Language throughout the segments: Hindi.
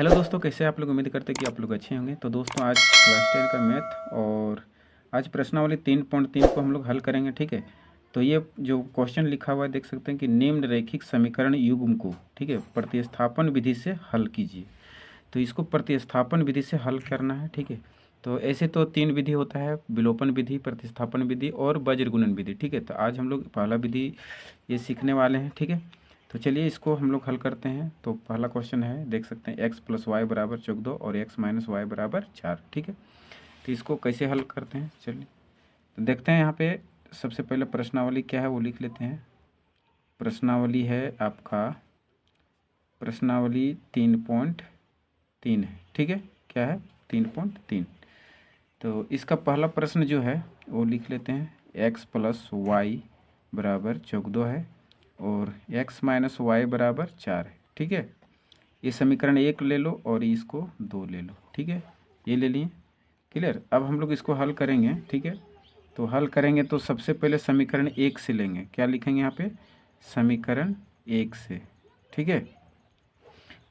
हेलो दोस्तों, कैसे आप लोग? उम्मीद करते हैं कि आप लोग अच्छे होंगे। तो दोस्तों, आज क्लास 10 का मैथ और आज प्रश्नावली 3.3 को हम लोग हल करेंगे। ठीक है, तो ये जो क्वेश्चन लिखा हुआ है देख सकते हैं कि निम्न रैखिक समीकरण युग्म को, ठीक है, प्रतिस्थापन विधि से हल कीजिए। तो इसको प्रतिस्थापन विधि से हल करना है। ठीक है, तो ऐसे तो तीन विधि होता है, विलोपन विधि, प्रतिस्थापन विधि और वज्रगुणन विधि। ठीक है, तो आज हम लोग पहला विधि ये सीखने वाले हैं। ठीक है, तो चलिए इसको हम लोग हल करते हैं। तो पहला क्वेश्चन है, देख सकते हैं x + y = 14 और x - y = 4। ठीक है, तो इसको कैसे हल करते हैं चलिए तो देखते हैं। यहाँ पे सबसे पहले प्रश्नावली क्या है वो लिख लेते हैं। प्रश्नावली है आपका, प्रश्नावली 3.3 है। ठीक है, क्या है? 3.3। तो इसका पहला प्रश्न जो है वो लिख लेते हैं। x + y = 14 है और x - y = 4 है। ठीक है, ये समीकरण 1 ले लो और इसको 2 ले लो। ठीक है, ये ले लिए। क्लियर। अब हम लोग इसको हल करेंगे। ठीक है, तो हल करेंगे तो सबसे पहले समीकरण 1 से लेंगे। क्या लिखेंगे यहाँ पे? समीकरण 1 से। ठीक है,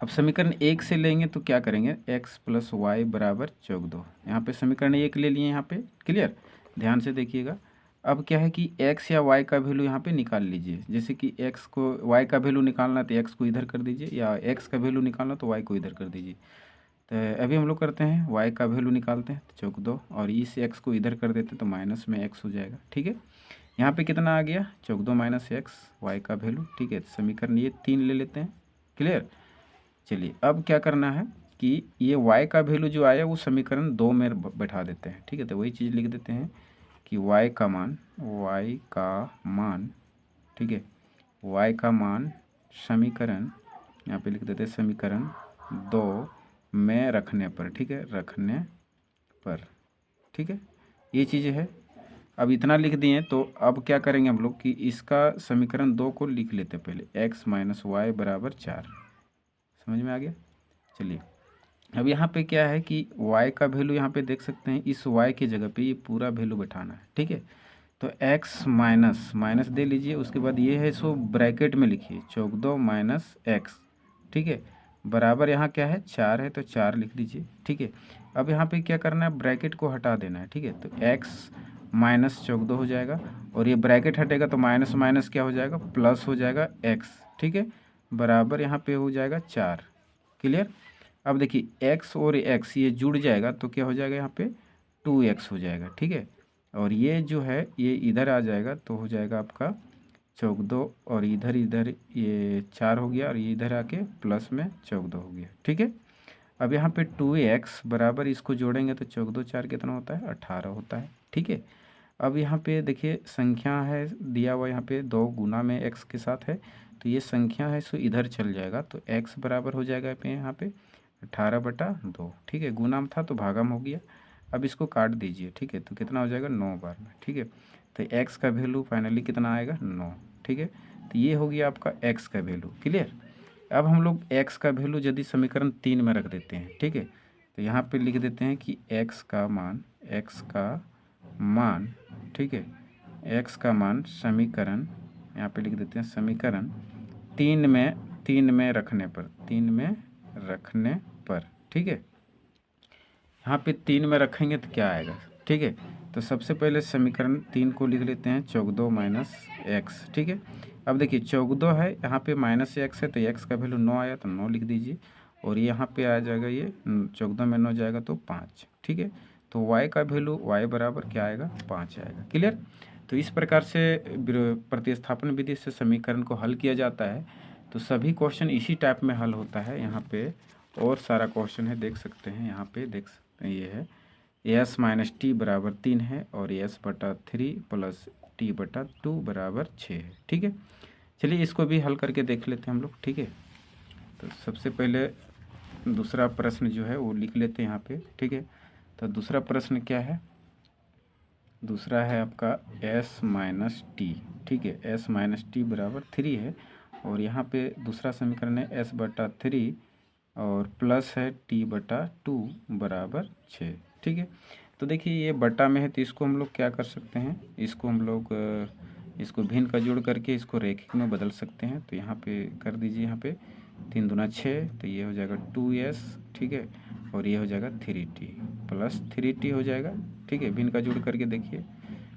अब समीकरण 1 से लेंगे तो क्या करेंगे? x + y = 14। यहाँ पे समीकरण 1 ले लिए यहाँ पे। क्लियर, ध्यान से देखिएगा। अब क्या है कि x या y का वैल्यू यहाँ पे निकाल लीजिए। जैसे कि x को y का वैल्यू निकालना तो x को इधर कर दीजिए, या x का वैल्यू निकालना तो y को इधर कर दीजिए। तो अभी हम लोग करते हैं, y का वैल्यू निकालते हैं तो 14, और इस x को इधर कर देते हैं तो माइनस में x हो जाएगा। ठीक है, यहाँ पे कितना आ गया? 14 - x, y का वैल्यू। ठीक है, समीकरण ये 3 ले लेते हैं। क्लियर। चलिए, अब क्या करना है कि ये y का वैल्यू जो आया वो समीकरण 2 में बैठा देते हैं। ठीक है, तो वही चीज़ लिख देते हैं कि y का मान, ठीक है, y का मान समीकरण, यहाँ पे लिख देते हैं समीकरण 2 में रखने पर। ठीक है, रखने पर। ठीक है, ये चीज़ है। अब इतना लिख दिए तो अब क्या करेंगे हम लोग कि इसका समीकरण 2 को लिख लेते हैं पहले। x - y = 4। समझ में आ गया? चलिए, अब यहाँ पे क्या है कि y का वैल्यू यहाँ पे देख सकते हैं, इस y की जगह पे ये पूरा वैल्यू बैठाना है। ठीक है, तो x माइनस दे लीजिए। उसके बाद ये है सो ब्रैकेट में लिखिए 14 - x। ठीक है, बराबर यहाँ क्या है? 4 है, तो 4 लिख दीजिए। ठीक है, अब यहाँ पे क्या करना है? ब्रैकेट को हटा देना है। ठीक है, तो x - 14 हो जाएगा, और ये ब्रैकेट हटेगा तो माइनस माइनस क्या हो जाएगा? प्लस हो जाएगा x। ठीक है, बराबर यहाँ पे हो जाएगा 4। क्लियर। अब देखिए x और x ये जुड़ जाएगा तो क्या हो जाएगा? यहाँ पे 2x हो जाएगा। ठीक है, और ये जो है ये इधर आ जाएगा तो हो जाएगा आपका 14, और इधर इधर ये 4 हो गया, और ये इधर आके प्लस में 14 हो गया। ठीक है, अब यहाँ पे 2x बराबर इसको जोड़ेंगे तो 14 4 कितना होता है? 18 होता है। ठीक है, अब यहाँ पे देखिए संख्या है दिया हुआ, यहाँ पे 2 गुना में x के साथ है, तो ये संख्या है सो इधर चल जाएगा, तो x बराबर हो जाएगा पे यहाँ पे 18/2। ठीक है, गुना में था तो भागा में हो गया। अब इसको काट दीजिए। ठीक है, तो कितना हो जाएगा? 9 बार में। ठीक है, तो x का वैल्यू फाइनली कितना आएगा? 9। ठीक है, तो ये हो गया आपका x का वैल्यू। क्लियर। अब हम लोग x का वैल्यू यदि समीकरण 3 में रख देते हैं। ठीक है, तो यहाँ पे लिख देते हैं कि x का मान, ठीक है, x का मान समीकरण, यहाँ पे लिख देते हैं समीकरण 3 में रखने पर। ठीक है, यहाँ पे 3 में रखेंगे तो क्या आएगा? ठीक है, तो सबसे पहले समीकरण 3 को लिख लेते हैं 14 - x। ठीक है, अब देखिए 14 है, यहाँ पे -x है, तो x का वैल्यू 9 आया तो 9 लिख दीजिए, और यहाँ पे आ जाएगा ये 14 में 9 जाएगा तो 5। ठीक है, तो y का वैल्यू y बराबर क्या आएगा? 5 आएगा। क्लियर। तो इस प्रकार से प्रतिस्थापन विधि से समीकरण को हल किया जाता है। तो सभी क्वेश्चन इसी टाइप में हल होता है। यहाँ पे और सारा क्वेश्चन है, देख सकते हैं। यहाँ पे देख सकते हैं ये है s - t = 3 है, और s/3 + t/2 = 6 है। ठीक है, चलिए इसको भी हल करके देख लेते हैं हम लोग। ठीक है, तो सबसे पहले दूसरा प्रश्न जो है वो लिख लेते हैं यहाँ पे। ठीक है, तो दूसरा प्रश्न क्या है? दूसरा है आपका s - t। ठीक है, s - t = 3 है, और यहाँ पे दूसरा समीकरण है s/3 और प्लस है t/2 = 6। ठीक है, तो देखिए ये बटा में है, तो इसको हम लोग क्या कर सकते हैं? इसको हम लोग इसको भिन्न का जोड़ करके इसको रैखिक में बदल सकते हैं। तो यहाँ पे कर दीजिए, यहाँ पे 3 दूना 6, तो ये हो जाएगा 2s, ठीक है, और ये हो जाएगा 3t प्लस 3t हो जाएगा, ठीक है। भिन्न का जोड़ करके देखिए,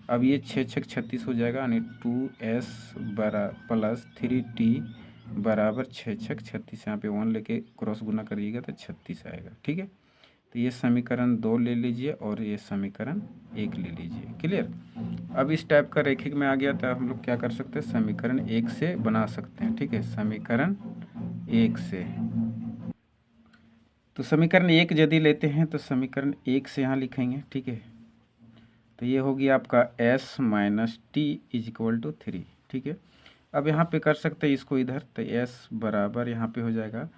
अब ये 6 6 36 हो जाएगा, यानी 2s बरा प्लस 3t बराबर 6 6 36, यहाँ पे 1 लेके क्रॉस गुना करिएगा तो 36 आएगा, ठीक है। तो ये समीकरण 2 ले लीजिए और ये समीकरण 1 ले लीजिए। क्लियर। अब इस टाइप का रैखिक में आ गया तो हम लोग क्या कर सकते हैं, समीकरण 1 से बना सकते हैं, ठीक है। समीकरण 1 से, तो समीकरण 1 यदि लेते हैं तो समीकरण 1 से यहाँ लिखेंगे, ठीक है। तो ये होगी आपका s minus T is equal to 3, ठीक है। अब यहाँ पे कर सकते हैं इसको इधर, तो s बराबर यहाँ पे हो जाएगा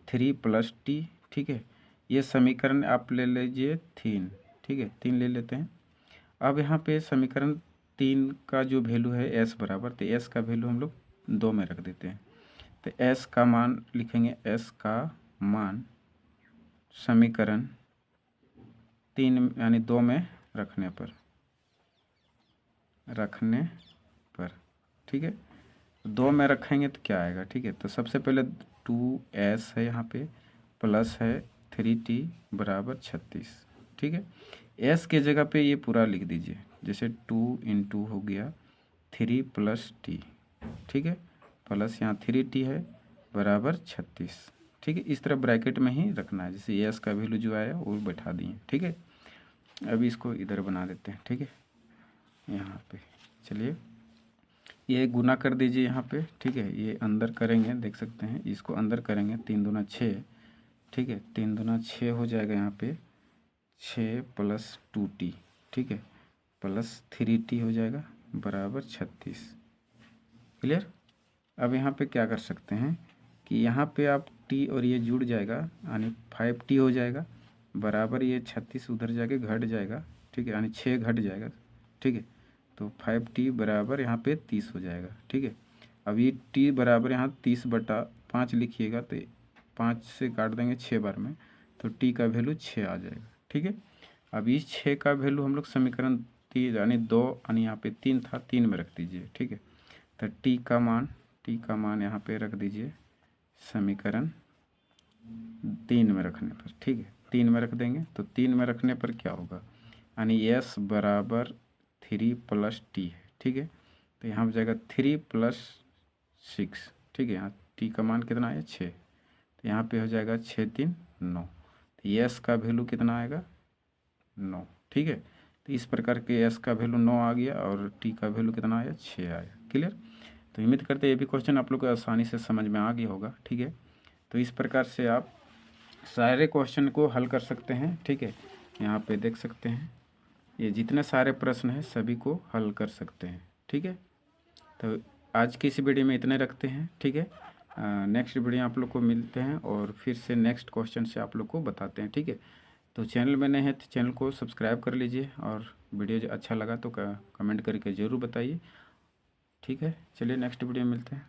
3 प्लस टी, ठीक है। ये समीकरण आप ले लीजिए 3, ठीक है, 3 ले लेते हैं। अब यहाँ पे समीकरण 3 का जो वैल्यू है s बराबर, तो s का वैल्यू हम लोग 2 में रख देते हैं। तो s का मान लिखेंगे, s का मान समीकरण 3 यानी 2 में रखने पर, ठीक है। 2 में रखेंगे तो क्या आएगा, ठीक है। तो सबसे पहले 2s है यहाँ पे, प्लस है 3t बराबर 36, ठीक है। s के जगह पे ये पूरा लिख दीजिए, जैसे 2 इंटू हो गया 3 प्लस टी, ठीक है, प्लस यहाँ 3t है बराबर 36, ठीक है। इस तरह ब्रैकेट में ही रखना है, जैसे s का वैल्यू जो आया वो बैठा दिए, ठीक है। अभी इसको इधर बना देते हैं, ठीक है। यहाँ पे चलिए ये गुना कर दीजिए यहाँ पे, ठीक है। ये अंदर करेंगे, देख सकते हैं, इसको अंदर करेंगे, 3 दूना 6, ठीक है, 3 दूना 6 हो जाएगा यहाँ पे 6 प्लस 2t, ठीक है, प्लस 3t हो जाएगा बराबर 36। क्लियर। अब यहाँ पे क्या कर सकते हैं कि यहाँ पे आप t और ये जुड़ जाएगा, यानी 5t हो जाएगा बराबर, ये 36 उधर जाके घट जाएगा, ठीक है, यानी 6 घट जाएगा, ठीक है। तो 5t बराबर यहाँ पे 30 हो जाएगा, ठीक है। अब ये t बराबर यहाँ 30/5 लिखिएगा, तो 5 से काट देंगे 6 बार में, तो t का वैल्यू 6 आ जाएगा, ठीक है। अब इस 6 का वैल्यू हम लोग समीकरण 3 यानी 2 यानी यहाँ पे 3 था, 3 में रख दीजिए, ठीक है। तो t का मान यहाँ पे रख दीजिए समीकरण 3 में रखने पर, ठीक है, 3 में रख देंगे। तो 3 में रखने पर क्या होगा, यानी s बराबर 3 प्लस टी है, ठीक है। तो यहाँ हो जाएगा 3 प्लस 6, ठीक है। यहाँ t का मान कितना है 6, तो यहाँ पे हो जाएगा 6 3 9, तो s का वैल्यू कितना आएगा 9, ठीक है। तो इस प्रकार के s का वैल्यू 9 आ गया और t का वैल्यू कितना आया 6 आया। क्लियर। तो उम्मीद करते हैं ये भी क्वेश्चन आप लोग को आसानी से समझ में आ गया होगा, ठीक है। तो इस प्रकार से आप सारे क्वेश्चन को हल कर सकते हैं, ठीक है। यहाँ पे देख सकते हैं ये जितने सारे प्रश्न हैं सभी को हल कर सकते हैं, ठीक है। तो आज की इस वीडियो में इतने रखते हैं, ठीक है। नेक्स्ट वीडियो आप लोग को मिलते हैं और फिर से नेक्स्ट क्वेश्चन से आप लोग को बताते हैं, ठीक है। तो चैनल में नए हैं तो चैनल को सब्सक्राइब कर लीजिए और वीडियो जो अच्छा लगा तो कमेंट करके ज़रूर बताइए, ठीक है। चलिए नेक्स्ट वीडियो में मिलते हैं।